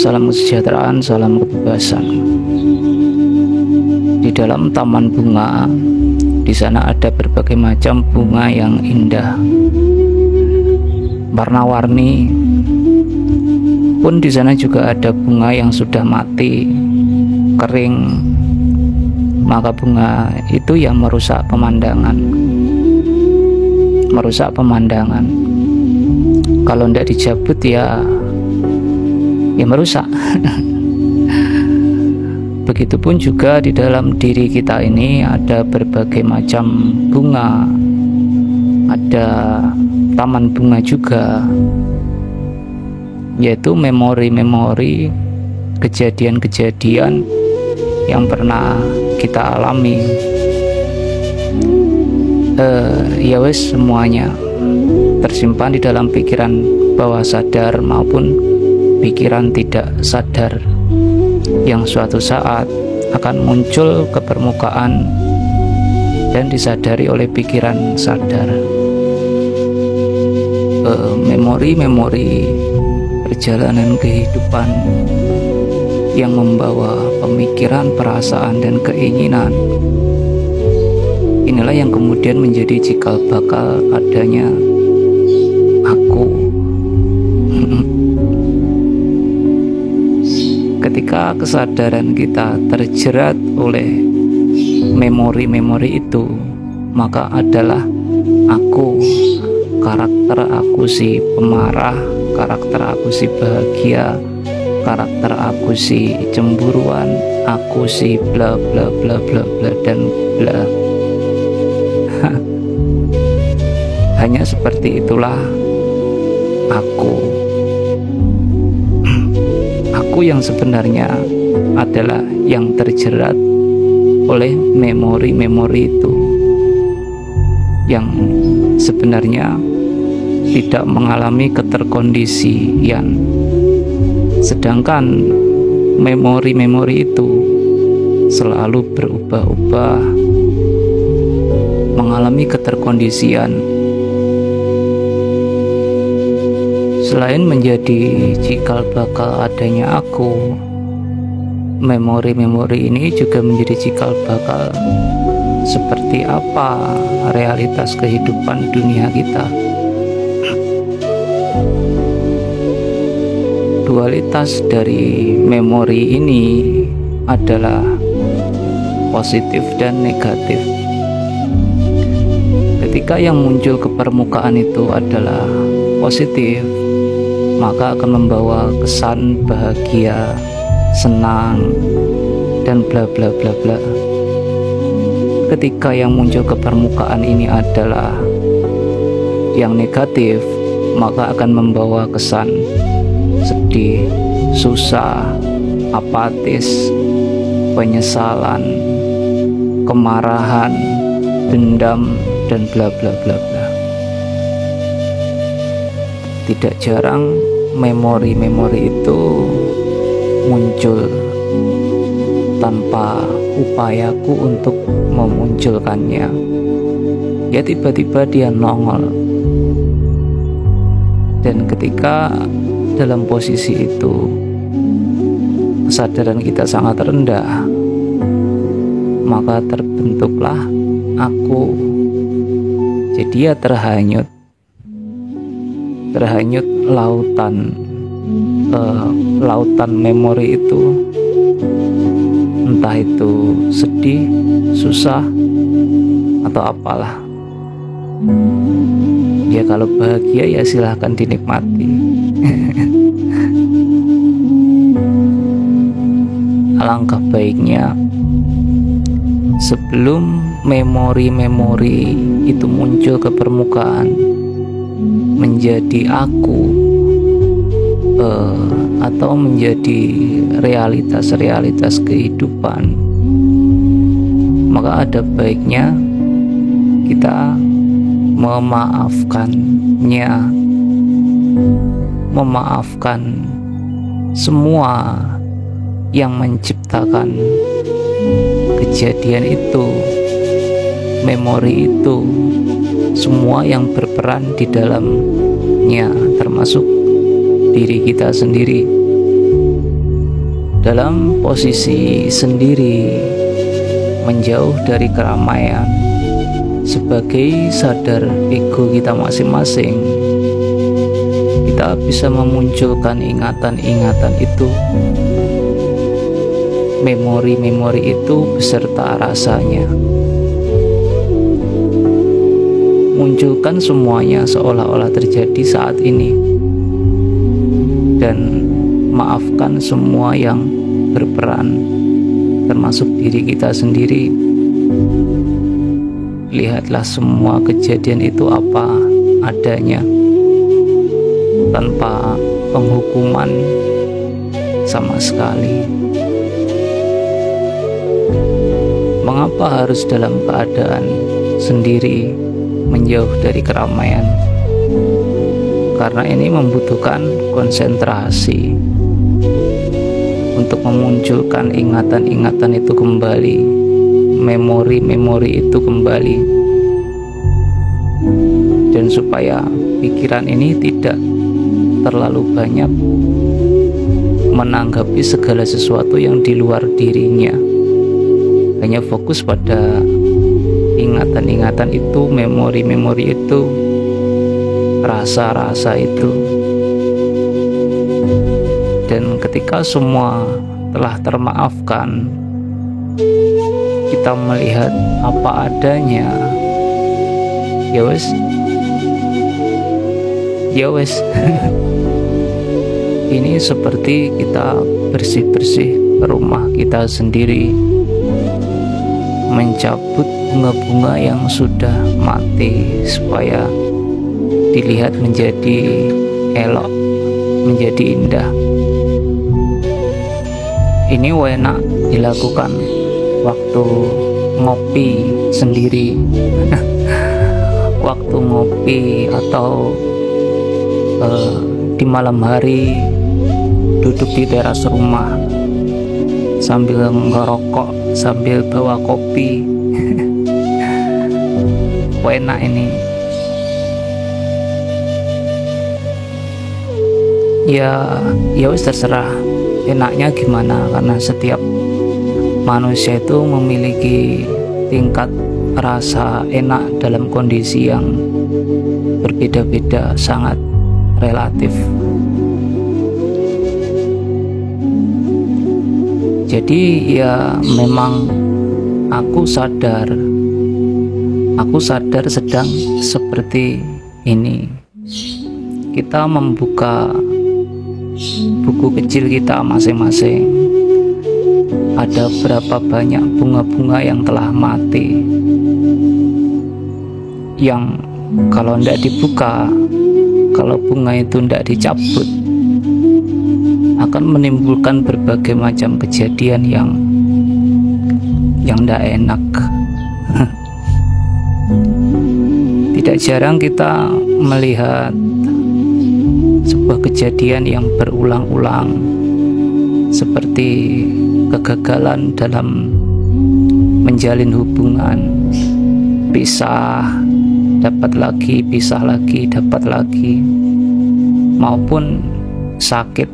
salam kesejahteraan, salam kebebasan. Di dalam taman bunga, di sana ada berbagai macam bunga yang indah, warna-warni. Pun di sana juga ada bunga yang sudah mati, kering. Maka bunga itu yang merusak pemandangan. Kalau tidak dicabut ya merusak. Begitupun juga di dalam diri kita ini ada berbagai macam bunga, ada taman bunga juga, yaitu memori-memori kejadian-kejadian yang pernah kita alami. Ya wes, semuanya tersimpan di dalam pikiran bawah sadar maupun pikiran tidak sadar, yang suatu saat akan muncul ke permukaan dan disadari oleh pikiran sadar. Memori-memori perjalanan kehidupan yang membawa pemikiran, perasaan, dan keinginan, inilah yang kemudian menjadi cikal bakal adanya aku. Ketika kesadaran kita terjerat oleh memori-memori itu, maka adalah aku. Karakter aku si pemarah, karakter aku si bahagia, karakter aku si cemburuan, aku si bla bla bla bla bla dan bla. Hanya seperti itulah aku. Aku yang sebenarnya adalah yang terjerat oleh memori-memori itu, yang sebenarnya tidak mengalami keterkondisian. Sedangkan memori-memori itu selalu berubah-ubah, mengalami keterkondisian. Selain menjadi cikal bakal adanya aku, memori-memori ini juga menjadi cikal bakal seperti apa realitas kehidupan dunia kita. Dualitas dari memori ini adalah positif dan negatif. Ketika yang muncul ke permukaan itu adalah positif, maka akan membawa kesan bahagia, senang, dan bla bla bla bla. Ketika yang muncul ke permukaan ini adalah yang negatif, maka akan membawa kesan sedih, susah, apatis, penyesalan, kemarahan, dendam, dan bla bla bla bla. Tidak jarang memori-memori itu muncul tanpa upayaku untuk memunculkannya. Ya, tiba-tiba dia nongol. Dan ketika dalam posisi itu kesadaran kita sangat rendah, maka terbentuklah aku. Jadi ya terhanyut lautan memori itu, entah itu sedih, susah, atau apalah. Ya kalau bahagia ya silahkan dinikmati. Alangkah baiknya sebelum memori-memori itu muncul ke permukaan menjadi aku, atau menjadi realitas-realitas kehidupan, maka ada baiknya kita memaafkan semua yang menciptakan kejadian itu, memori itu, semua yang berperan di dalamnya, termasuk diri kita sendiri. dalam posisi sendiri, menjauh dari keramaian, sebagai sadar ego kita masing-masing, kita bisa memunculkan ingatan-ingatan itu, memori-memori itu beserta rasanya. Munculkan semuanya seolah-olah terjadi saat ini, dan maafkan semua yang berperan, termasuk diri kita sendiri. Lihatlah semua kejadian itu apa adanya, tanpa penghukuman sama sekali. Mengapa harus dalam keadaan sendiri, menjauh dari keramaian? Karena ini membutuhkan konsentrasi untuk memunculkan ingatan-ingatan itu kembali, memori-memori itu kembali, dan supaya pikiran ini tidak terlalu banyak menanggapi segala sesuatu yang di luar dirinya, hanya fokus pada ingatan-ingatan itu, memori-memori itu, rasa-rasa itu. Dan ketika semua telah termaafkan, kita melihat apa adanya. Ya wes ini seperti kita bersih-bersih rumah kita sendiri, mencabut bunga-bunga yang sudah mati supaya dilihat menjadi elok, menjadi indah. Ini enak dilakukan waktu ngopi sendiri waktu ngopi atau di malam hari duduk di teras rumah sambil ngerokok, sambil bawa kopi. Enak ini. Ya wis terserah enaknya gimana, karena setiap manusia itu memiliki tingkat rasa enak dalam kondisi yang berbeda-beda, sangat relatif. Jadi ya memang aku sadar sedang seperti ini. Kita membuka buku kecil kita masing-masing, ada berapa banyak bunga-bunga yang telah mati, yang kalau tidak dibuka, kalau bunga itu tidak dicabut, akan menimbulkan berbagai macam kejadian yang tidak enak. Tidak jarang kita melihat sebuah kejadian yang berulang-ulang, seperti kegagalan dalam menjalin hubungan, pisah, dapat lagi, pisah lagi, dapat lagi, maupun sakit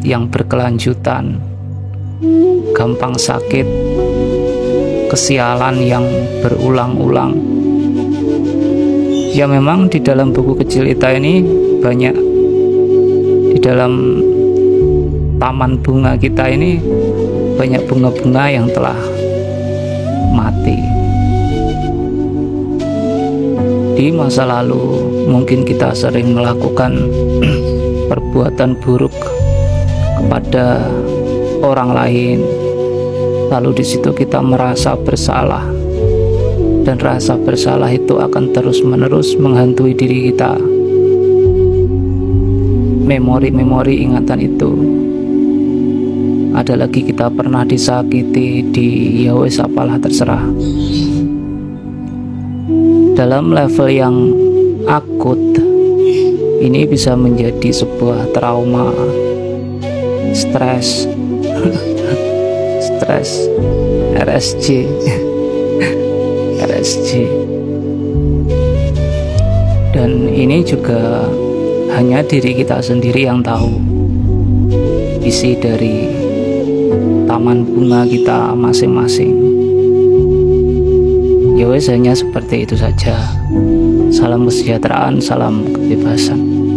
yang berkelanjutan, gampang sakit, kesialan yang berulang-ulang. Ya memang di dalam buku kecil kita ini banyak, di dalam taman bunga kita ini banyak bunga-bunga yang telah mati. Di masa lalu mungkin kita sering melakukan perbuatan buruk kepada orang lain, lalu di situ kita merasa bersalah, dan rasa bersalah itu akan terus-menerus menghantui diri kita. Memori-memori ingatan itu, ada lagi kita pernah disakiti, ya wes apalah terserah. Dalam level yang akut, ini bisa menjadi sebuah trauma, stres, RSJ. Dan ini juga hanya diri kita sendiri yang tahu. isi dari taman bunga kita masing-masing. Ya wes, hanya seperti itu saja. Salam kesejahteraan, salam kebebasan.